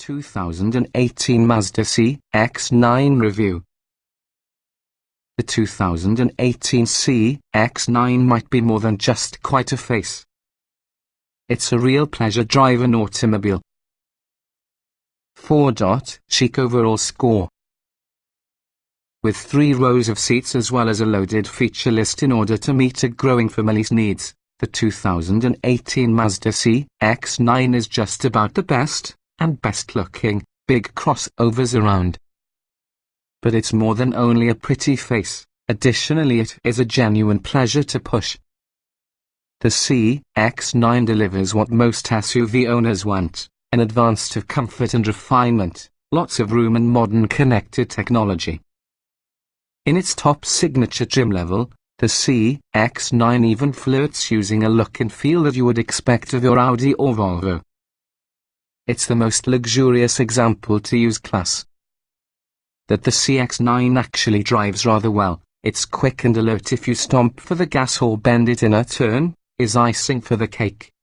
2018 Mazda CX-9 review. The 2018 CX-9 might be more than just quite a face. It's a real pleasure driving automobile. 4-chic overall score. With 3 rows of seats as well as a loaded feature list in order to meet a growing family's needs, the 2018 Mazda CX-9 is just about the best, and best-looking, big crossovers around. But it's more than only a pretty face. Additionally, it is a genuine pleasure to push. The CX-9 delivers what most SUV owners want, an advance of comfort and refinement, lots of room and modern connected technology. In its top signature trim level, the CX-9 even flirts using a look and feel that you would expect of your Audi or Volvo. It's the most luxurious example to use class. That the CX-9 actually drives rather well, it's quick and alert if you stomp for the gas or bend it in a turn, is icing for the cake.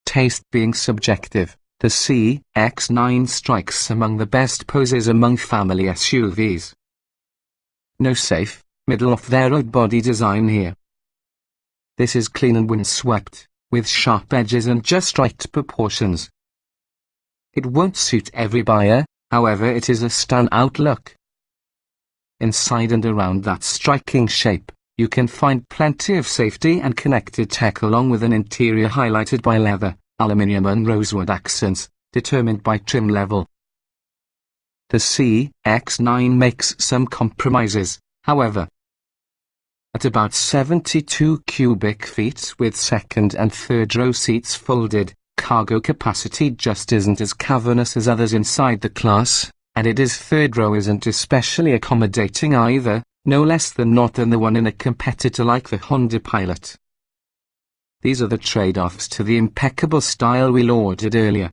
Taste being subjective, the CX-9 strikes among the best poses among family SUVs. No safe, middle-of-the-road body design here. This is clean and windswept, with sharp edges and just right proportions. It won't suit every buyer, however it is a standout look. Inside and around that striking shape, you can find plenty of safety and connected tech along with an interior highlighted by leather, aluminium and rosewood accents, determined by trim level. The CX-9 makes some compromises, however. At about 72 cubic feet with second and third row seats folded, cargo capacity just isn't as cavernous as others inside the class, and third row isn't especially accommodating either, no less than not than the one in a competitor like the Honda Pilot. These are the trade-offs to the impeccable style we lauded earlier.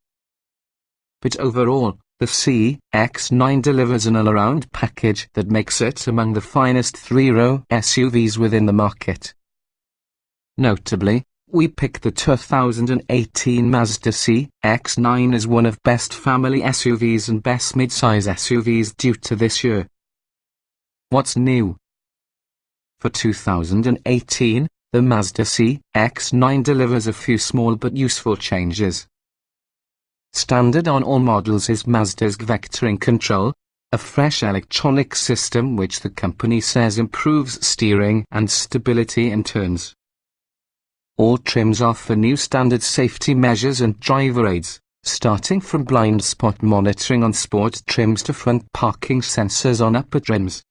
But overall, the CX-9 delivers an all-around package that makes it among the finest 3-row SUVs within the market. Notably, we picked the 2018 Mazda CX-9 as one of best family SUVs and best midsize SUVs due to this year. What's new? For 2018, the Mazda CX-9 delivers a few small but useful changes. Standard on all models is Mazda's vectoring control, a fresh electronic system which the company says improves steering and stability in turns. All trims offer new standard safety measures and driver aids, starting from blind spot monitoring on sport trims to front parking sensors on upper trims.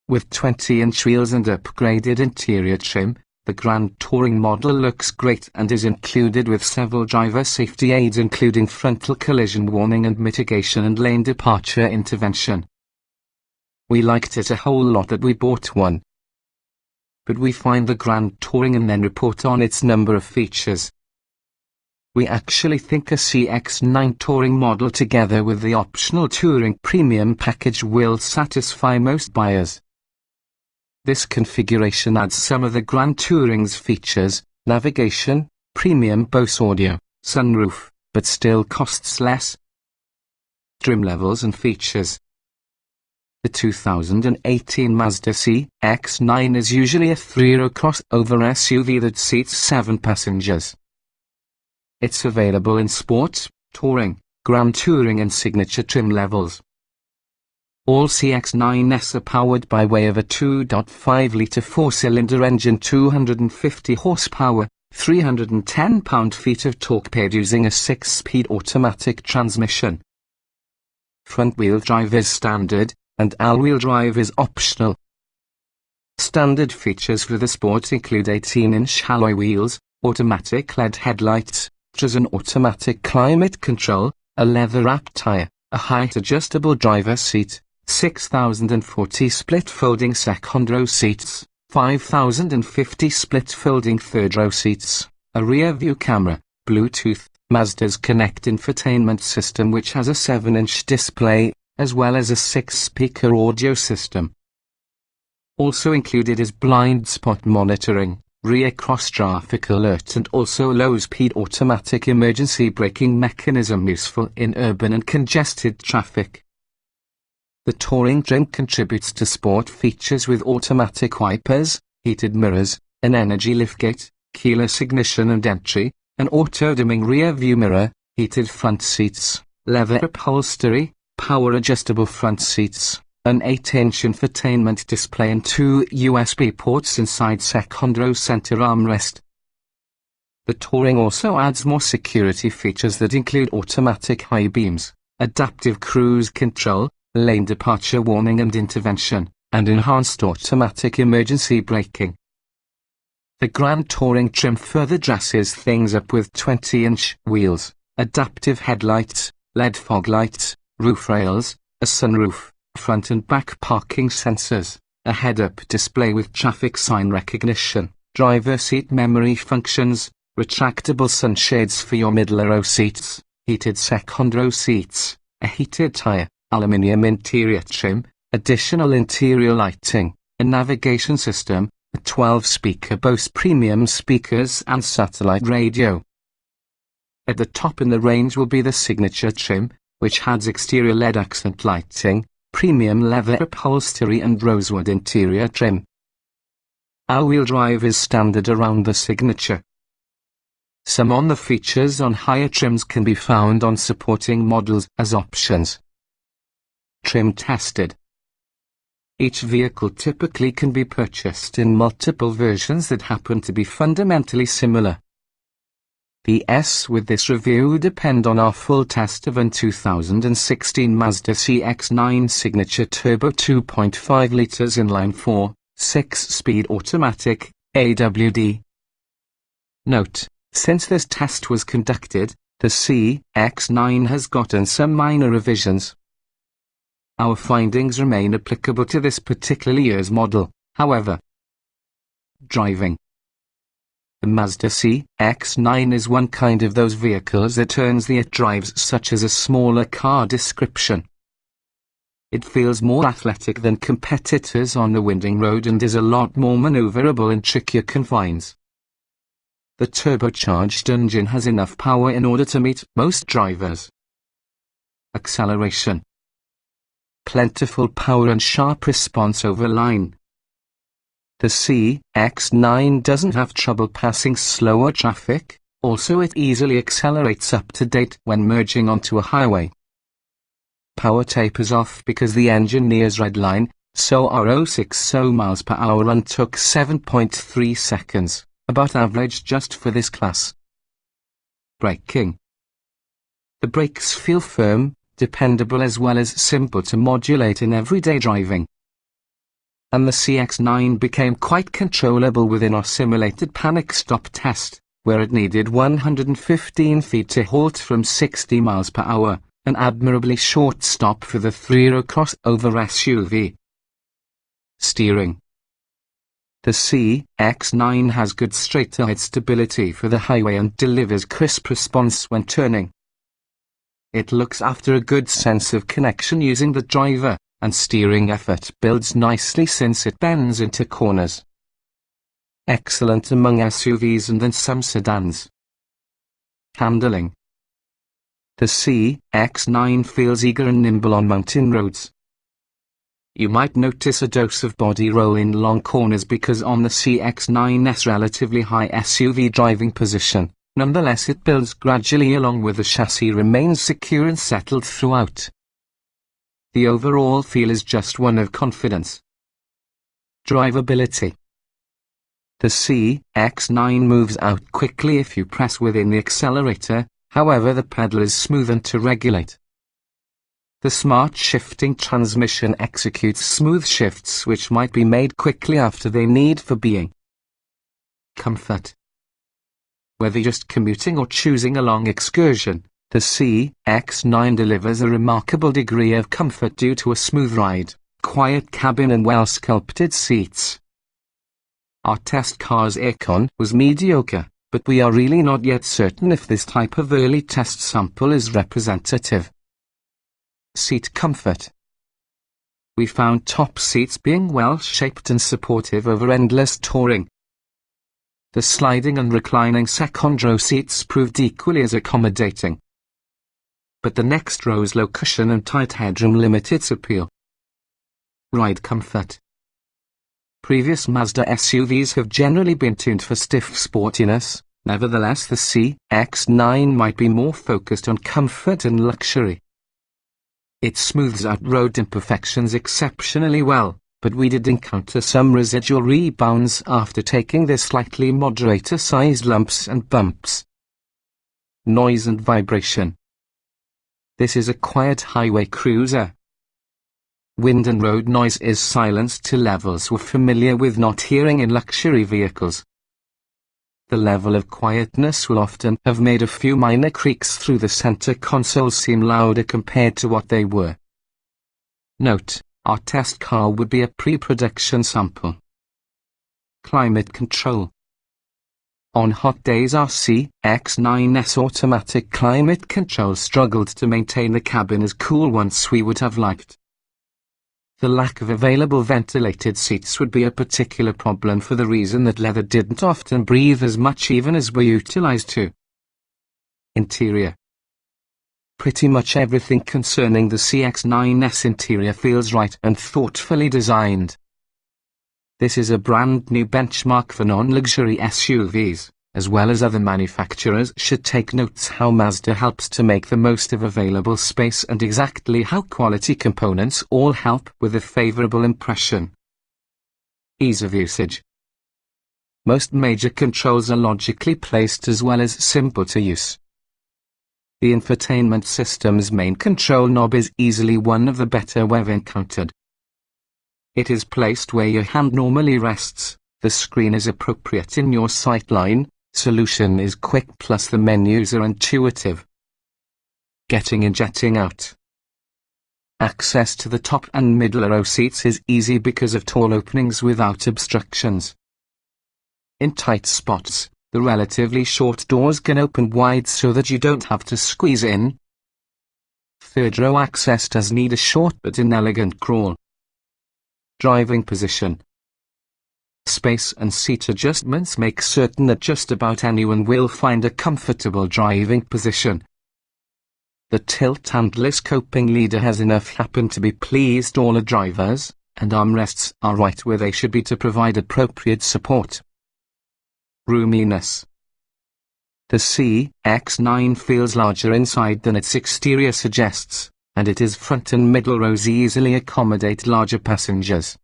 With 20-inch wheels and upgraded interior trim, the Grand Touring model looks great and is included with several driver safety aids including frontal collision warning and mitigation and lane departure intervention. We liked it a whole lot that we bought one. But we find the Grand Touring and then report on its number of features. We actually think a CX-9 Touring model together with the optional Touring Premium package will satisfy most buyers. This configuration adds some of the Grand Touring's features, navigation, premium Bose audio, sunroof, but still costs less. Trim levels and features. The 2018 Mazda CX-9 is usually a 3-row crossover SUV that seats 7 passengers. It's available in Sport, Touring, Grand Touring and Signature trim levels. All CX-9s are powered by way of a 2.5-litre 4-cylinder engine, 250 horsepower, 310 pound-feet of torque paired using a 6-speed automatic transmission. Front-wheel drive is standard, and all-wheel drive is optional. Standard features for the Sport include 18-inch alloy wheels, automatic LED headlights, an automatic climate control, a leather-wrapped tyre, a height-adjustable driver's seat, 6,040 split-folding second-row seats, 5,050 split-folding third-row seats, a rear-view camera, Bluetooth, Mazda's Connect infotainment system which has a 7-inch display, as well as a 6-speaker audio system. Also included is blind spot monitoring, rear cross-traffic alert and also low-speed automatic emergency braking mechanism useful in urban and congested traffic. The touring trim contributes to sport features with automatic wipers, heated mirrors, an energy liftgate, keyless ignition and entry, an auto-dimming rear view mirror, heated front seats, leather upholstery, power-adjustable front seats, an 8-inch infotainment display and 2 USB ports inside second row center armrest. The Touring also adds more security features that include automatic high beams, adaptive cruise control, lane departure warning and intervention, and enhanced automatic emergency braking. The Grand Touring trim further dresses things up with 20-inch wheels, adaptive headlights, LED fog lights, roof rails, a sunroof, front and back parking sensors, a head-up display with traffic sign recognition, driver seat memory functions, retractable sunshades for your middle row seats, heated second row seats, a heated tyre, aluminium interior trim, additional interior lighting, a navigation system, a 12-speaker Bose premium speakers and satellite radio. At the top in the range will be the signature trim, which adds exterior LED accent lighting, premium leather upholstery and rosewood interior trim. All-wheel drive is standard around the signature. Some on the features on higher trims can be found on supporting models as options. Trim tested. Each vehicle typically can be purchased in multiple versions that happen to be fundamentally similar. The S with this review depend on our full test of an 2016 Mazda CX-9 Signature Turbo 2.5 litres inline-4, 6-speed automatic, AWD. Note: since this test was conducted, the CX-9 has gotten some minor revisions. Our findings remain applicable to this particular year's model, however. Driving. The Mazda CX-9 is one kind of those vehicles that earns the "it drives" such as a smaller car description. It feels more athletic than competitors on the winding road and is a lot more maneuverable in trickier confines. The turbocharged engine has enough power in order to meet most drivers. Acceleration. Plentiful power and sharp response over line. The CX-9 doesn't have trouble passing slower traffic, also it easily accelerates up to date when merging onto a highway. Power tapers off because the engine nears redline, so our 060 mph run took 7.3 seconds, about average just for this class. Braking. The brakes feel firm, dependable as well as simple to modulate in everyday driving. And the CX-9 became quite controllable within our simulated panic stop test, where it needed 115 feet to halt from 60 miles per hour, an admirably short stop for the 3-row crossover SUV. Steering. The CX-9 has good straight-ahead stability for the highway and delivers crisp response when turning. It looks after a good sense of connection using the driver, and steering effort builds nicely since it bends into corners. Excellent among SUVs and then some sedans. Handling. The CX-9 feels eager and nimble on mountain roads. You might notice a dose of body roll in long corners because on the CX-9's relatively high SUV driving position, nonetheless it builds gradually along with the chassis remains secure and settled throughout. The overall feel is just one of confidence. Drivability. The CX-9 moves out quickly if you press within the accelerator, however the pedal is smoothened to regulate. The smart shifting transmission executes smooth shifts which might be made quickly after they need for being. Comfort. Whether just commuting or choosing a long excursion, the CX-9 delivers a remarkable degree of comfort due to a smooth ride, quiet cabin and well-sculpted seats. Our test car's aircon was mediocre, but we are really not yet certain if this type of early test sample is representative. Seat comfort. We found top seats being well-shaped and supportive over endless touring. The sliding and reclining second row seats proved equally as accommodating. But the next row's low cushion and tight headroom limit its appeal. Ride comfort. Previous Mazda SUVs have generally been tuned for stiff sportiness, nevertheless the CX-9 might be more focused on comfort and luxury. It smooths out road imperfections exceptionally well, but we did encounter some residual rebounds after taking the slightly moderator-sized lumps and bumps. Noise and vibration. This is a quiet highway cruiser. Wind and road noise is silenced to levels we're familiar with not hearing in luxury vehicles. The level of quietness will often have made a few minor creaks through the center console seem louder compared to what they were. Note, our test car would be a pre-production sample. Climate control. On hot days our CX-9's automatic climate control struggled to maintain the cabin as cool once we would have liked. The lack of available ventilated seats would be a particular problem for the reason that leather didn't often breathe as much even as we're utilized to. Interior. Pretty much everything concerning the CX-9's interior feels right and thoughtfully designed. This is a brand new benchmark for non-luxury SUVs, as well as other manufacturers should take notes how Mazda helps to make the most of available space and exactly how quality components all help with a favorable impression. Ease of usage. Most major controls are logically placed as well as simple to use. The infotainment system's main control knob is easily one of the better we've encountered. It is placed where your hand normally rests, the screen is appropriate in your sightline, solution is quick plus the menus are intuitive. Getting in jetting out. Access to the top and middle row seats is easy because of tall openings without obstructions. In tight spots, the relatively short doors can open wide so that you don't have to squeeze in. Third row access does need a short but inelegant crawl. Driving position. Space and seat adjustments make certain that just about anyone will find a comfortable driving position. The tilt and telescoping leader has enough happen to be pleased all the drivers, and armrests are right where they should be to provide appropriate support. Roominess. The CX-9 feels larger inside than its exterior suggests, and its front and middle rows easily accommodate larger passengers.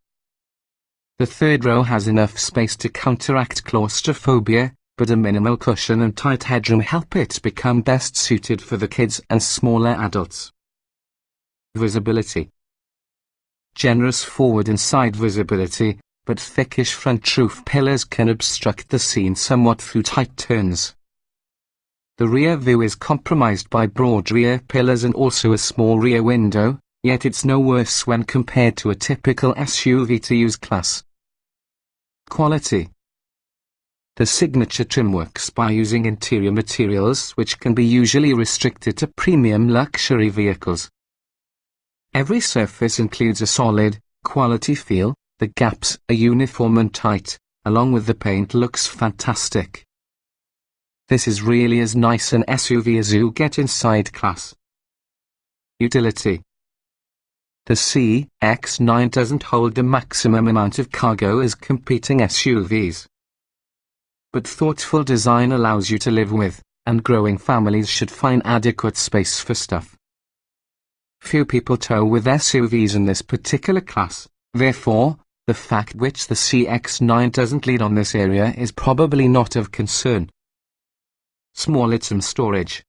The third row has enough space to counteract claustrophobia, but a minimal cushion and tight headroom help it become best suited for the kids and smaller adults. Visibility. Generous forward and side visibility, but thickish front roof pillars can obstruct the scene somewhat through tight turns. The rear view is compromised by broad rear pillars and also a small rear window, yet it's no worse when compared to a typical SUV to use class. Quality. The signature trim works by using interior materials which can be usually restricted to premium luxury vehicles. Every surface includes a solid, quality feel, the gaps are uniform and tight, along with the paint looks fantastic. This is really as nice an SUV as you get inside class. Utility. The CX-9 doesn't hold the maximum amount of cargo as competing SUVs. But thoughtful design allows you to live with, and growing families should find adequate space for stuff. Few people tow with SUVs in this particular class, therefore, the fact which the CX-9 doesn't lead on this area is probably not of concern. Small item storage.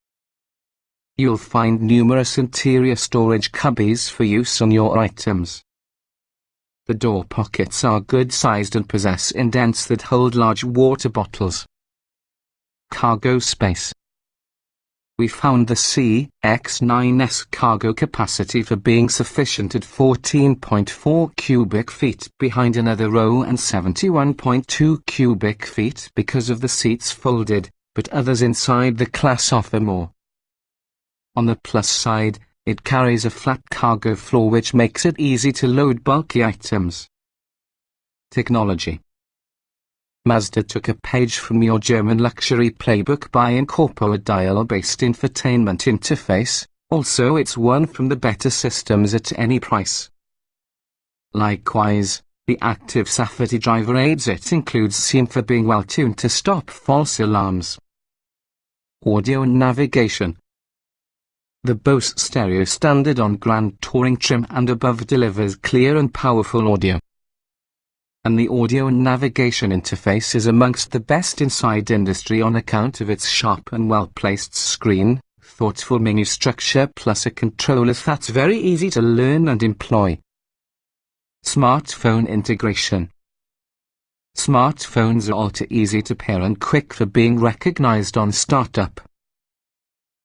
You'll find numerous interior storage cubbies for use on your items. The door pockets are good-sized and possess indents that hold large water bottles. Cargo space. We found the CX-9's cargo capacity for being sufficient at 14.4 cubic feet behind another row and 71.2 cubic feet because of the seats folded, but others inside the class offer more. On the plus side, it carries a flat cargo floor which makes it easy to load bulky items. Technology. Mazda took a page from your German luxury playbook by incorporating a dial-based infotainment interface. Also, it's one from the better systems at any price. Likewise, the active safety driver aids it includes SIM for being well tuned to stop false alarms. Audio and navigation. The Bose stereo standard on Grand Touring trim and above delivers clear and powerful audio. And the audio and navigation interface is amongst the best inside industry on account of its sharp and well-placed screen, thoughtful menu structure plus a controller that's very easy to learn and employ. Smartphone integration. Smartphones are ultra easy to pair and quick for being recognized on startup.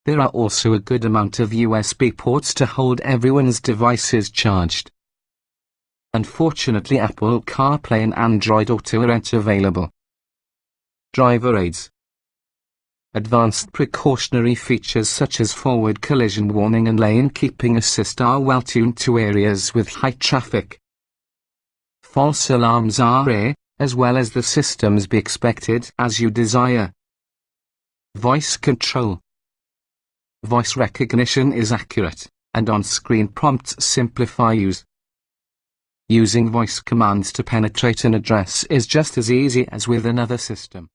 There are also a good amount of USB ports to hold everyone's devices charged. Unfortunately, Apple CarPlay and Android Auto aren't available. Driver aids. Advanced precautionary features such as forward collision warning and lane keeping assist are well tuned to areas with high traffic. False alarms are rare, as well as the systems be expected as you desire. Voice control. Voice recognition is accurate, and on-screen prompts simplify use. Using voice commands to penetrate an address is just as easy as with another system.